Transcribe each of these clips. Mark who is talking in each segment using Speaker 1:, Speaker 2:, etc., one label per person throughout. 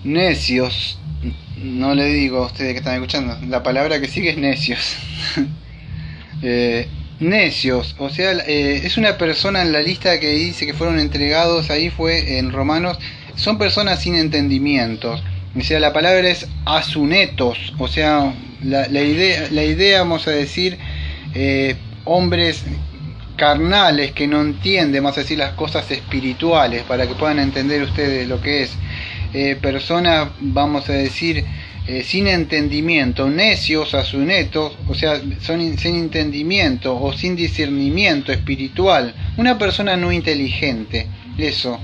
Speaker 1: Necios. No le digo a ustedes que están escuchando. La palabra que sigue es necios. Necios. O sea, es una persona en la lista que dice que fueron entregados. Ahí fue en Romanos. Son personas sin entendimientos. O sea, la palabra es asunetos. O sea, la idea, vamos a decir, hombres carnales que no entienden, vamos a decir, las cosas espirituales, para que puedan entender ustedes lo que es. Personas, vamos a decir, sin entendimiento, necios, asunetos, o sea, son sin entendimiento o sin discernimiento espiritual, una persona no inteligente. Eso.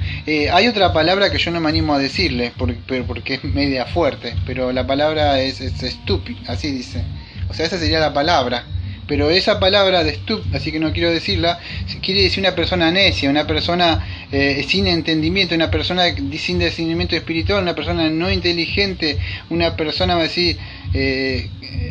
Speaker 1: Hay otra palabra que yo no me animo a decirle porque es media fuerte, pero la palabra es estúpido, así dice. O sea, esa sería la palabra. Pero esa palabra de stup, así que no quiero decirla, quiere decir una persona necia, una persona sin entendimiento, una persona sin discernimiento espiritual, una persona no inteligente, una persona, va a decir,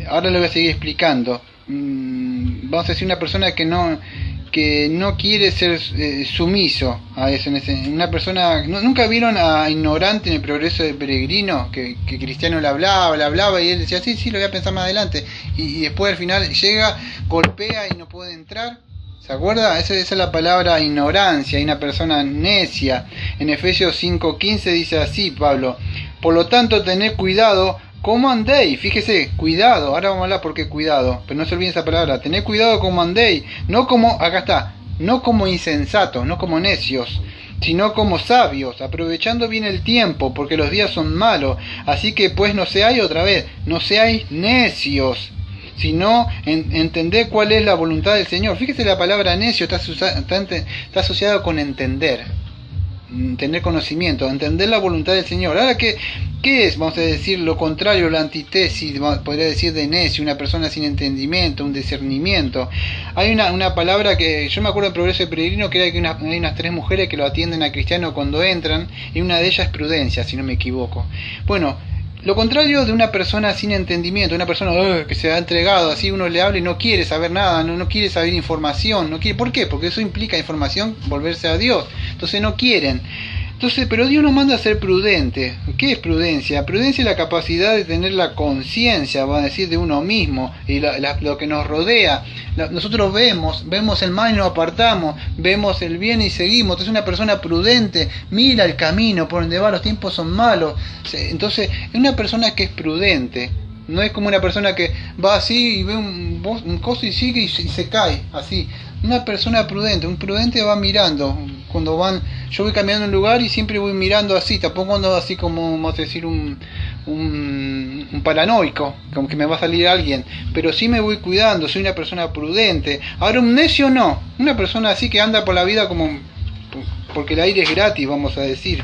Speaker 1: ahora lo voy a seguir explicando, vamos a decir una persona que no quiere ser sumiso a eso. Una persona, ¿nunca vieron a Ignorante en el progreso de Peregrino? Que Cristiano le hablaba y él decía, sí, lo voy a pensar más adelante, y después al final llega, golpea y no puede entrar. ¿Se acuerda? Esa es la palabra ignorancia. Hay una persona necia. En Efesios 5:15 dice así Pablo: por lo tanto tened cuidado cómo andéis. Fíjese, cuidado, ahora vamos a hablar por qué cuidado, pero no se olviden esa palabra, tened cuidado cómo andéis, no como, acá está, no como insensatos, no como necios, sino como sabios, aprovechando bien el tiempo, porque los días son malos. Así que pues no seáis, otra vez, no seáis necios, sino entender cuál es la voluntad del Señor. Fíjese, la palabra necio está asociada con entender, tener conocimiento, entender la voluntad del Señor. Ahora, ¿qué es? Vamos a decir lo contrario, la antítesis, podría decir, de necio, una persona sin entendimiento, un discernimiento. Hay una palabra que yo me acuerdo en Progreso de Peregrino, que era que hay unas 3 mujeres que lo atienden a Cristiano cuando entran, y una de ellas es prudencia, si no me equivoco. Bueno, lo contrario de una persona sin entendimiento, una persona que se ha entregado, así uno le habla y no quiere saber nada, no quiere saber información, no quiere. ¿Por qué? Porque eso implica información, volverse a Dios. Entonces no quieren. Entonces, pero Dios nos manda a ser prudente. ¿Qué es prudencia? Prudencia es la capacidad de tener la conciencia, vamos a decir, de uno mismo y lo que nos rodea. Nosotros vemos el mal y nos apartamos, vemos el bien y seguimos. Entonces, una persona prudente mira el camino por donde va, los tiempos son malos. Entonces, es una persona que es prudente. No es como una persona que va así y ve un coso y sigue y se cae, así. Una persona prudente, un prudente va mirando. Cuando yo voy caminando en un lugar y siempre voy mirando así, tampoco ando así como, vamos a decir, un paranoico, como que me va a salir alguien, pero sí me voy cuidando, soy una persona prudente. Ahora, un necio no, una persona así que anda por la vida como porque el aire es gratis, vamos a decir.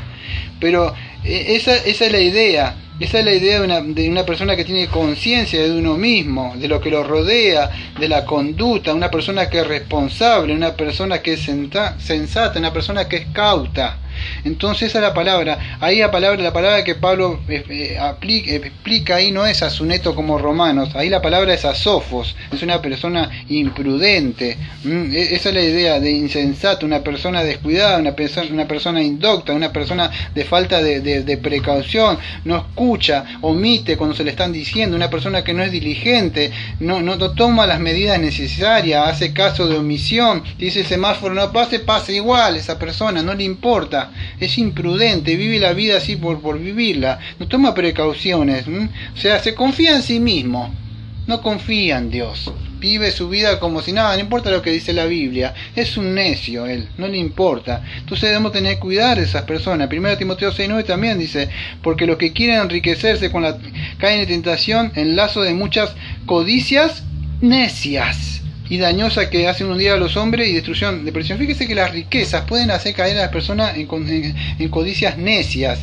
Speaker 1: Pero esa es la idea. Esa es la idea de una persona que tiene conciencia de uno mismo, de lo que lo rodea, de la conducta, una persona que es responsable, una persona que es sensata, una persona que es cauta. Entonces esa es la palabra. Ahí la palabra que Pablo explica ahí no es asuneto como Romanos, ahí la palabra es asofos, es una persona imprudente. Esa es la idea de insensato, una persona descuidada, una persona indocta, una persona de falta de precaución, no escucha, omite cuando se le están diciendo, una persona que no es diligente, no toma las medidas necesarias, hace caso de omisión, dice el semáforo no pase igual, esa persona no le importa. Es imprudente, vive la vida así por vivirla, no toma precauciones, o sea, se confía en sí mismo, no confía en Dios, vive su vida como si nada, no importa lo que dice la Biblia, es un necio él, no le importa. Entonces debemos tener cuidado de esas personas. 1 Timoteo 6:9 también dice: porque los que quieren enriquecerse caen en tentación, en lazo de muchas codicias necias y dañosa que hacen hundir a los hombres y destrucción. Fíjese que las riquezas pueden hacer caer a las personas en codicias necias,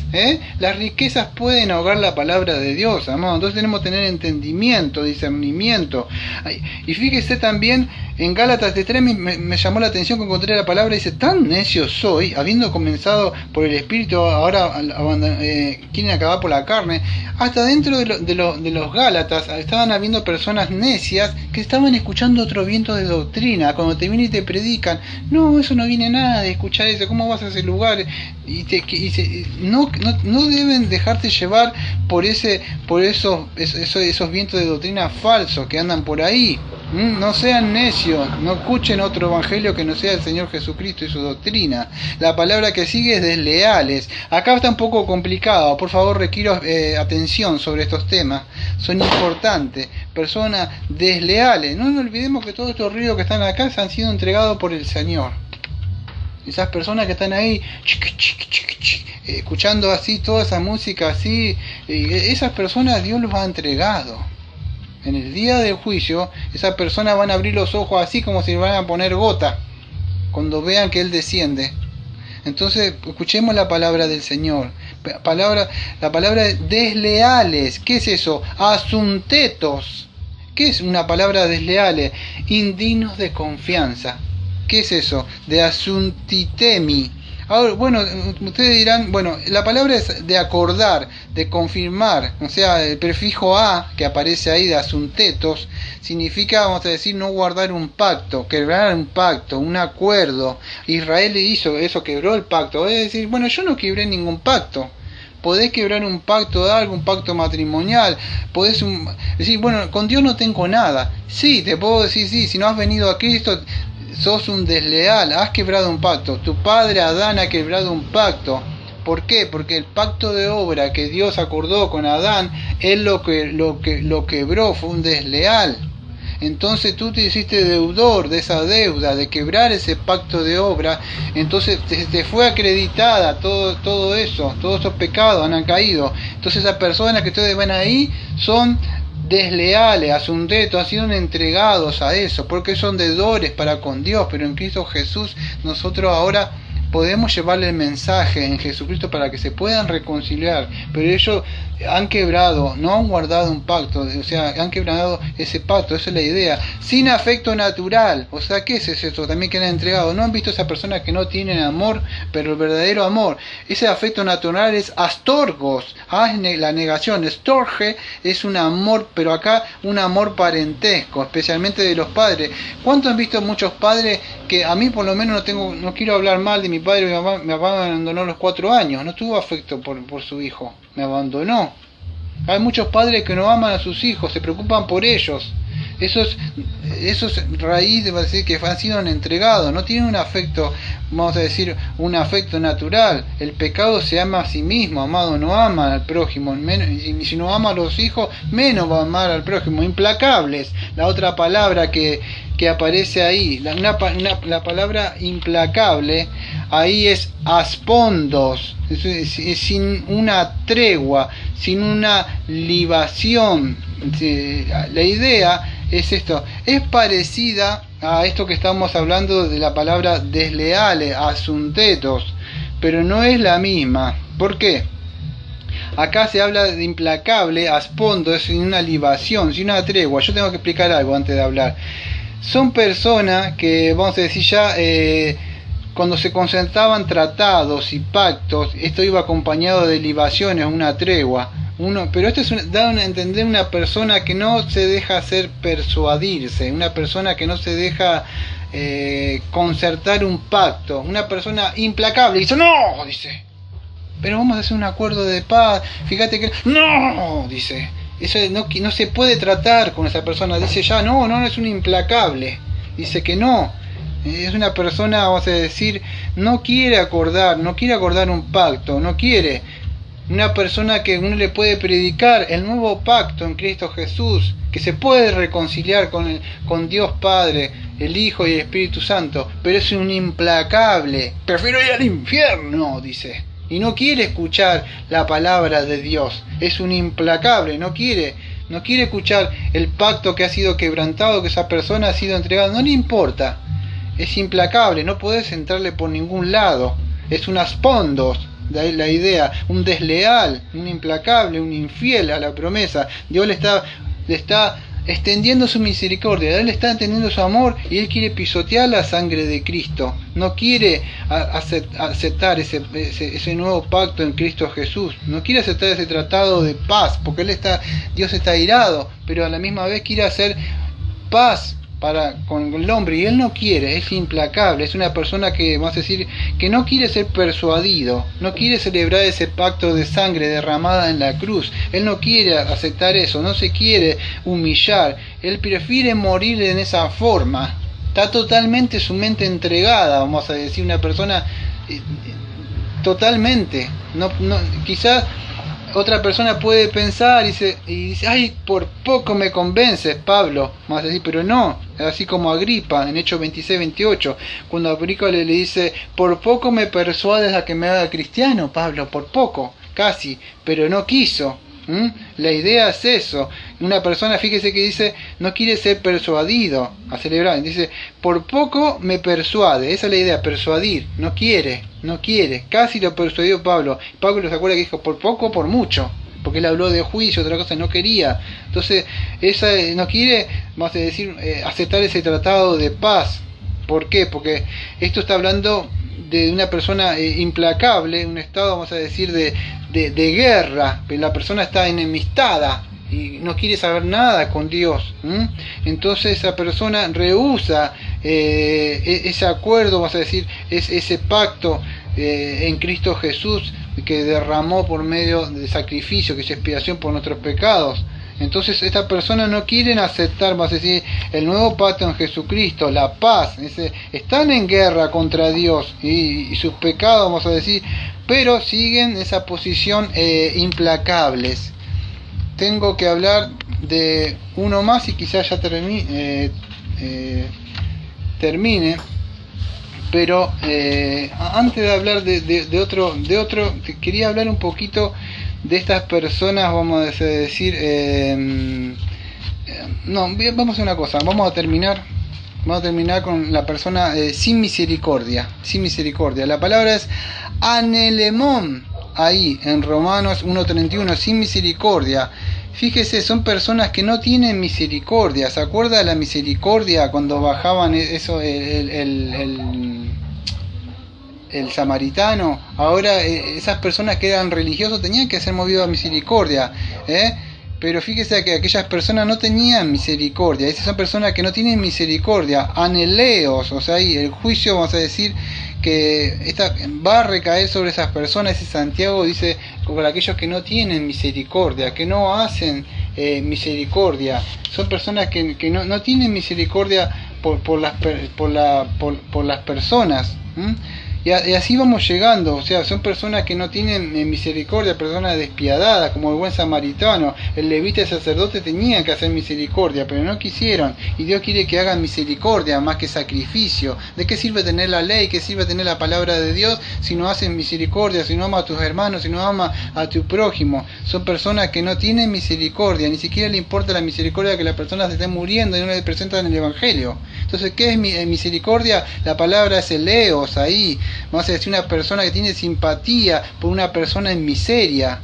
Speaker 1: Las riquezas pueden ahogar la palabra de Dios, amado. Entonces tenemos que tener entendimiento, discernimiento. Y fíjese también en Gálatas 3, me llamó la atención que encontré la palabra, dice: tan necio soy, habiendo comenzado por el espíritu, ahora quieren acabar por la carne. Hasta dentro de los Gálatas estaban habiendo personas necias que estaban escuchando otro viento vientos de doctrina, cuando te vienen y te predican, no, eso no viene nada de escuchar eso, ¿cómo vas a ese lugar? No deben dejarte llevar por esos vientos de doctrina falsos que andan por ahí. No sean necios, no escuchen otro evangelio que no sea el Señor Jesucristo y su doctrina. La palabra que sigue es desleales. Acá está un poco complicado, por favor requiero atención sobre estos temas, son importantes. Personas desleales, no nos olvidemos que todos estos ríos que están acá han sido entregados por el Señor. Esas personas que están ahí escuchando así toda esa música así, esas personas Dios los ha entregado. En el día del juicio, esas personas van a abrir los ojos así como si van a poner gota cuando vean que Él desciende. Entonces, escuchemos la palabra del Señor. La palabra desleales. ¿Qué es eso? Asuntetos. ¿Qué es una palabra desleales? Indignos de confianza. ¿Qué es eso? De asuntitemi. Ahora, bueno, ustedes dirán, bueno, la palabra es de acordar, de confirmar, o sea, el prefijo a que aparece ahí de asuntetos significa, vamos a decir, no guardar un pacto, quebrar un pacto, un acuerdo. Israel hizo eso, quebró el pacto. Es decir, bueno, yo no quebré ningún pacto. Podés quebrar un pacto de algo, un pacto matrimonial, podés decir, bueno, con Dios no tengo nada. Sí, te puedo decir, sí, si no has venido a Cristo, sos un desleal, has quebrado un pacto. Tu padre Adán ha quebrado un pacto. ¿Por qué? Porque el pacto de obra que Dios acordó con Adán, él lo quebró, fue un desleal. Entonces tú te hiciste deudor de esa deuda, de quebrar ese pacto de obra. Entonces te fue acreditada todo eso, todos esos pecados han caído. Entonces esas personas que ustedes ven ahí son desleales, asuntetos, han sido entregados a eso, porque son deudores para con Dios. Pero en Cristo Jesús nosotros ahora podemos llevarle el mensaje en Jesucristo para que se puedan reconciliar, pero ellos han quebrado, no han guardado un pacto, o sea, han quebrado ese pacto, esa es la idea, sin afecto natural. O sea, ¿qué es eso? También que han entregado, no han visto a esas personas que no tienen amor, pero el verdadero amor, ese afecto natural es astorgos, la negación. Storge es un amor, pero acá un amor parentesco, especialmente de los padres. ¿Cuántos han visto muchos padres que a mí por lo menos no quiero hablar mal de mi padre? Mi papá me abandonó a los 4 años, no tuvo afecto por su hijo, me abandonó. Hay muchos padres que no aman a sus hijos, se preocupan por ellos. Eso es raíz de decir que han sido entregados, no tienen un afecto, vamos a decir, un afecto natural. El pecado se ama a sí mismo, amado no ama al prójimo, menos, y si no ama a los hijos, menos va a amar al prójimo. Implacables, la otra palabra que aparece ahí, la palabra implacable, ahí es aspondos, es sin una tregua, sin una libación. La idea es esto, es parecida a esto que estamos hablando de la palabra desleales, asuntetos, pero no es la misma. ¿Por qué? Acá se habla de implacable, aspondo, es sin una libación, sin una tregua. Yo tengo que explicar algo antes de hablar. Son personas que, vamos a decir ya, cuando se concertaban tratados y pactos, esto iba acompañado de libaciones, una tregua. Pero esto da a entender una persona que no se deja hacer persuadirse, una persona que no se deja concertar un pacto, una persona implacable. Dice, no, dice, pero vamos a hacer un acuerdo de paz, fíjate que, no, dice, eso no se puede tratar con esa persona. Dice ya, no es un implacable, dice que no. Es una persona, vamos a decir, no quiere acordar un pacto, no quiere. Una persona que uno le puede predicar el nuevo pacto en Cristo Jesús, que se puede reconciliar con Dios Padre, el Hijo y el Espíritu Santo, pero es un implacable. Prefiero ir al infierno, dice, y no quiere escuchar la palabra de Dios. Es un implacable, no quiere escuchar el pacto que ha sido quebrantado, que esa persona ha sido entregada, no le importa. Es implacable, no podés entrarle por ningún lado. Es un aspondos, de ahí la idea, un desleal, un implacable, un infiel a la promesa. Dios le está extendiendo su misericordia, Él le está extendiendo su amor y Él quiere pisotear la sangre de Cristo. No quiere aceptar ese nuevo pacto en Cristo Jesús. No quiere aceptar ese tratado de paz, porque Dios está airado, pero a la misma vez quiere hacer paz con el hombre, y él no quiere, es implacable, es una persona que, vamos a decir, que no quiere ser persuadido, no quiere celebrar ese pacto de sangre derramada en la cruz, él no quiere aceptar eso, no se quiere humillar, él prefiere morir en esa forma, está totalmente su mente entregada, vamos a decir, una persona totalmente, quizás otra persona puede pensar y dice, ay, por poco me convences, Pablo, vamos a decir, pero no, así como Agripa en Hechos 26-28, cuando Agripa le dice, por poco me persuades a que me haga cristiano, Pablo, por poco, casi, pero no quiso. La idea es eso. Una persona, fíjese que dice, no quiere ser persuadido a celebrar, dice, por poco me persuade, esa es la idea, persuadir, no quiere, casi lo persuadió Pablo. Pablo se acuerda que dijo, por poco, por mucho, porque él habló de juicio, otra cosa no quería. Entonces, no quiere, vamos a decir, aceptar ese tratado de paz. ¿Por qué? Porque esto está hablando de una persona implacable, un estado, vamos a decir, de guerra, la persona está enemistada y no quiere saber nada con Dios. Entonces esa persona rehúsa ese acuerdo, vamos a decir, ese pacto en Cristo Jesús que derramó por medio de sacrificio, que es expiación por nuestros pecados. Entonces esta persona no quieren aceptar, vamos a decir, el nuevo pacto en Jesucristo, la paz. Están en guerra contra Dios y sus pecados, vamos a decir, pero siguen esa posición implacables. Tengo que hablar de uno más y quizás ya termine, pero antes de hablar de otro, quería hablar un poquito de estas personas, vamos a decir, vamos a hacer una cosa, vamos a terminar con la persona sin misericordia. La palabra es anelemón, ahí en Romanos 1:31, sin misericordia. Fíjese, son personas que no tienen misericordia. ¿Se acuerda de la misericordia cuando bajaban eso, el samaritano? Ahora esas personas que eran religiosos tenían que ser movidos a misericordia, pero fíjese que aquellas personas no tenían misericordia. Esas son personas que no tienen misericordia, aneleos, o sea, ahí el juicio, vamos a decir, que va a recaer sobre esas personas. Ese Santiago dice, por aquellos que no tienen misericordia, que no hacen misericordia, son personas que no tienen misericordia por las personas. Y así vamos llegando, o sea, son personas que no tienen misericordia, personas despiadadas, como el buen samaritano. El levita y el sacerdote tenían que hacer misericordia, pero no quisieron. Y Dios quiere que hagan misericordia más que sacrificio. ¿De qué sirve tener la ley? ¿Qué sirve tener la palabra de Dios si no hacen misericordia, si no amas a tus hermanos, si no amas a tu prójimo? Son personas que no tienen misericordia, ni siquiera le importa la misericordia que las personas se estén muriendo y no le presentan el Evangelio. Entonces, ¿qué es misericordia? La palabra es eleos, ahí. Vamos a decir, una persona que tiene simpatía por una persona en miseria.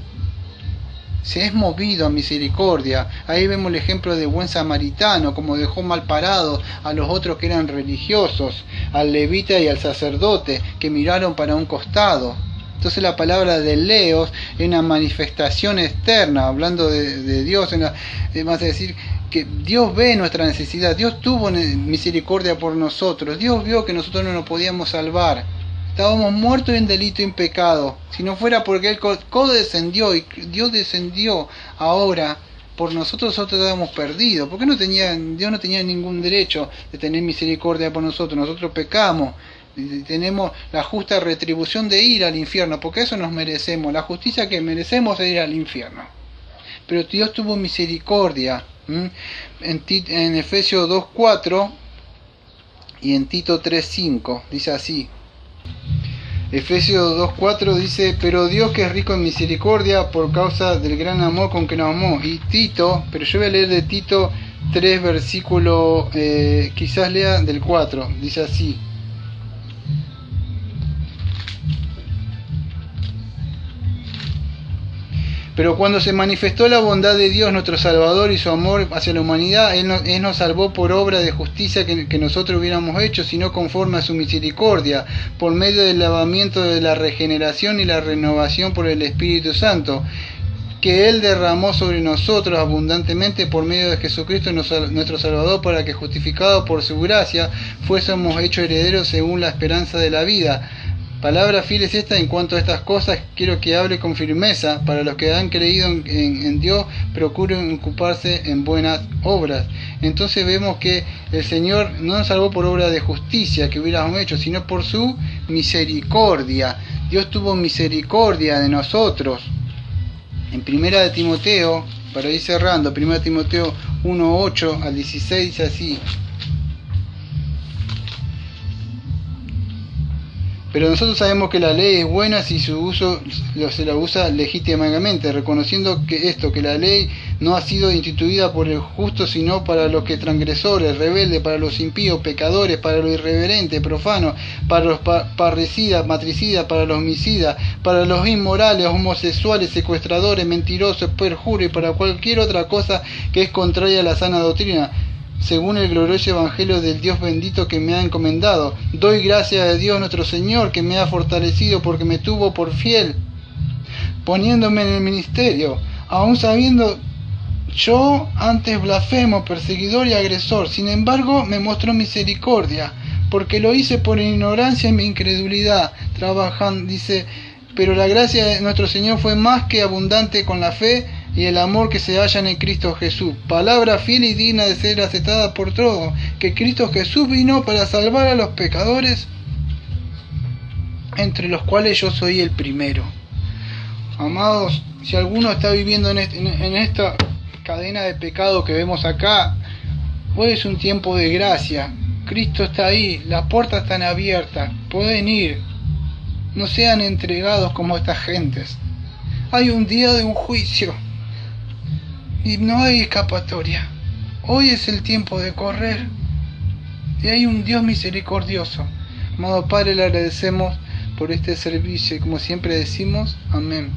Speaker 1: Se es movido a misericordia. Ahí vemos el ejemplo de buen samaritano, como dejó mal parado a los otros que eran religiosos, al levita y al sacerdote, que miraron para un costado. Entonces la palabra de leos es una manifestación externa, hablando de Dios, vamos a decir, que Dios ve nuestra necesidad. Dios tuvo misericordia por nosotros. Dios vio que nosotros no nos podíamos salvar. Estábamos muertos en delito y en pecado. Si no fuera porque Él descendió y Dios descendió ahora por nosotros estábamos perdidos. Porque Dios no tenía ningún derecho de tener misericordia por nosotros. Nosotros pecamos. Y tenemos la justa retribución de ir al infierno. Porque eso nos merecemos. La justicia que merecemos es ir al infierno. Pero Dios tuvo misericordia. En Efesios 2:4 y en Tito 3:5 dice así. Efesios 2:4 dice, pero Dios, que es rico en misericordia por causa del gran amor con que nos amó. Y Tito, pero yo voy a leer de Tito 3 versículo, quizás lea del 4, dice así. Pero cuando se manifestó la bondad de Dios nuestro Salvador y su amor hacia la humanidad, Él nos salvó por obra de justicia que nosotros hubiéramos hecho, sino conforme a su misericordia, por medio del lavamiento de la regeneración y la renovación por el Espíritu Santo, que Él derramó sobre nosotros abundantemente por medio de Jesucristo nuestro Salvador, para que, justificados por su gracia, fuésemos hechos herederos según la esperanza de la vida. Palabra fiel es esta. En cuanto a estas cosas, quiero que hable con firmeza. Para los que han creído en Dios, procuren ocuparse en buenas obras. Entonces vemos que el Señor no nos salvó por obra de justicia que hubiéramos hecho, sino por su misericordia. Dios tuvo misericordia de nosotros. En 1 Timoteo, para ir cerrando, 1 Timoteo 1:8 al 16 dice así: pero nosotros sabemos que la ley es buena si su uso se la usa legítimamente, reconociendo que la ley no ha sido instituida por el justo, sino para los que transgresores, rebeldes, para los impíos, pecadores, para los irreverentes, profanos, para los parricidas, matricidas, para los homicidas, para los inmorales, homosexuales, secuestradores, mentirosos, perjuros y para cualquier otra cosa que es contraria a la sana doctrina, según el glorioso evangelio del Dios bendito que me ha encomendado. Doy gracias a Dios nuestro Señor, que me ha fortalecido porque me tuvo por fiel, poniéndome en el ministerio, aun sabiendo yo antes blasfemo, perseguidor y agresor. Sin embargo, me mostró misericordia, porque lo hice por ignorancia y mi incredulidad. Dice, pero la gracia de nuestro Señor fue más que abundante con la fe y el amor que se hallan en Cristo Jesús. Palabra fiel y digna de ser aceptada por todos, que Cristo Jesús vino para salvar a los pecadores, entre los cuales yo soy el primero. Amados, si alguno está viviendo en esta cadena de pecado que vemos acá, hoy es un tiempo de gracia. Cristo está ahí, las puertas están abiertas, pueden ir. No sean entregados como estas gentes. Hay un día de un juicio y no hay escapatoria. Hoy es el tiempo de correr y hay un Dios misericordioso. Amado Padre, le agradecemos por este servicio y como siempre decimos, amén.